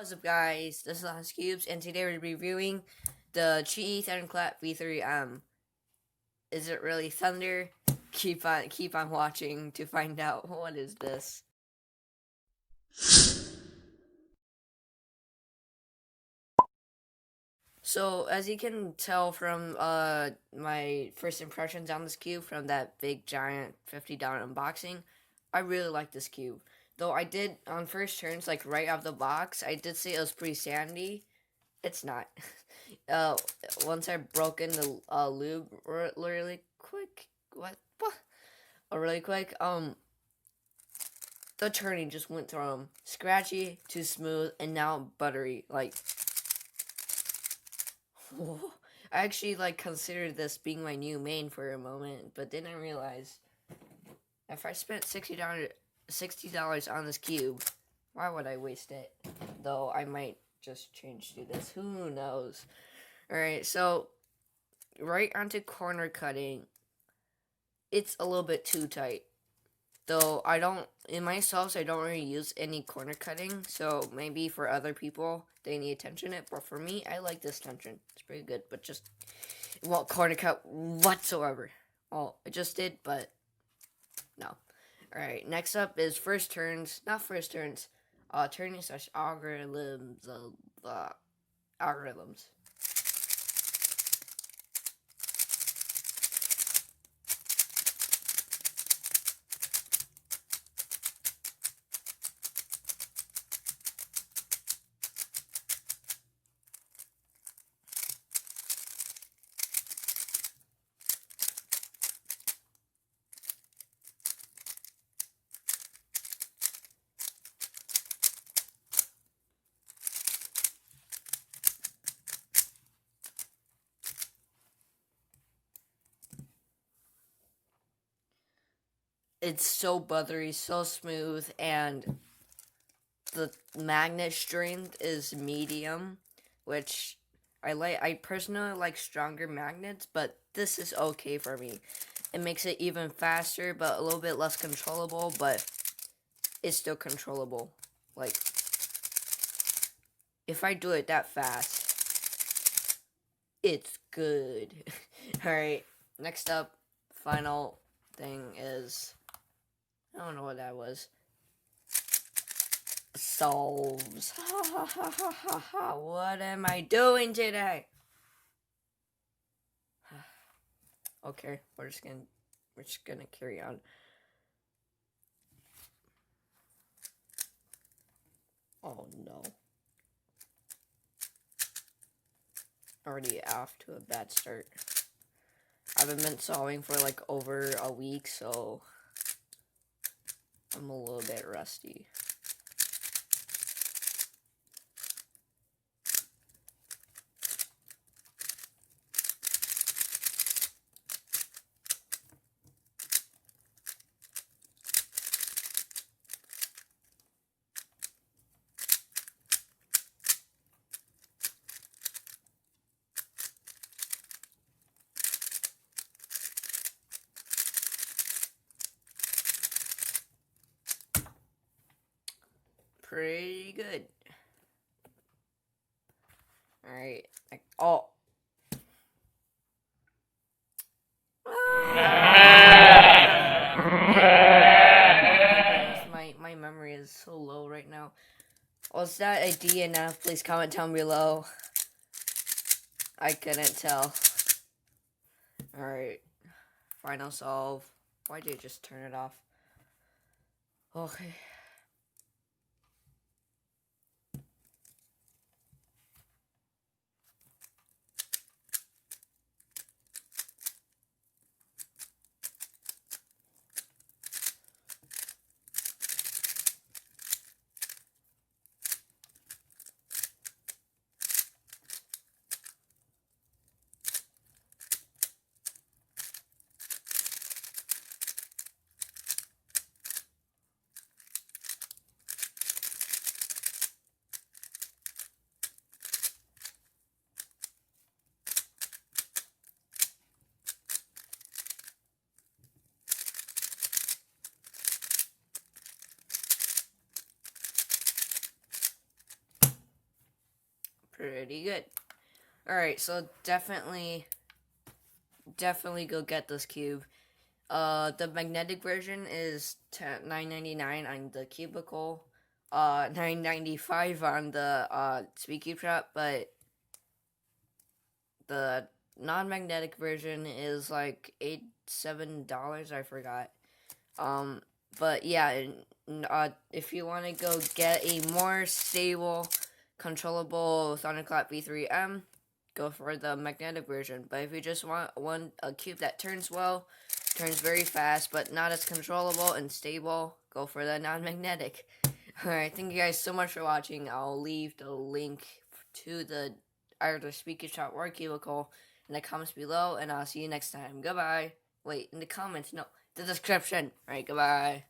What's up, guys? This is Lance Cubes, and today we're reviewing the Qiyi Thunder Clap V3M. Is it really thunder? Keep on watching to find out what is this. So, as you can tell from my first impressions on this cube from that big giant $50 unboxing, I really like this cube. Though I did, on first turns, like right out of the box, I did say it was pretty sandy. It's not. uh, Once I broke in the lube really quick, really quick, the turning just went from scratchy to smooth and now buttery. Like, I actually considered this being my new main for a moment, but then I realized if I spent $60 on this cube, why would I waste it? Though I might just change to this. Who knows? Alright, so right onto corner cutting. It's a little bit too tight. Though in myself, I don't really use any corner cutting. So maybe for other people, they need tension it. But for me, I like this tension. It's pretty good. But just, it won't corner cut whatsoever. Well, it just did, but no. Alright, next up is first turns. Not first turns. Turning slash algorithms. Algorithms. It's so buttery, so smooth, and the magnet strength is medium, which I like. I personally like stronger magnets, but this is okay for me. It makes it even faster, but a little bit less controllable, but it's still controllable. Like, if I do it that fast, it's good. Alright, next up, final thing is, I don't know what that was. Solves. Ha ha ha ha ha ha. What am I doing today? Okay, we're just gonna carry on. Oh no. Already off to a bad start. I haven't been solving for like over a week, so I'm a little bit rusty. Pretty good. Alright. Oh. My memory is so low right now. Was that a DNF? Please comment down below. I couldn't tell. Alright. Final solve. Why did you just turn it off? Okay. pretty good. Alright, so definitely go get this cube. The magnetic version is $9.99 on the cubicle, $9.95 on the speaky trap, but the non-magnetic version is like $7, I forgot. But yeah, if you want to go get a more stable, controllable Thunderclap V3M, go for the magnetic version. But if you just want a cube that turns well, turns very fast, but not as controllable and stable, go for the non-magnetic. Alright, thank you guys so much for watching. I'll leave the link to the either speaker shop or cubicle in the comments below, and I'll see you next time. Goodbye. Wait, in the comments, no, the description. Alright, goodbye.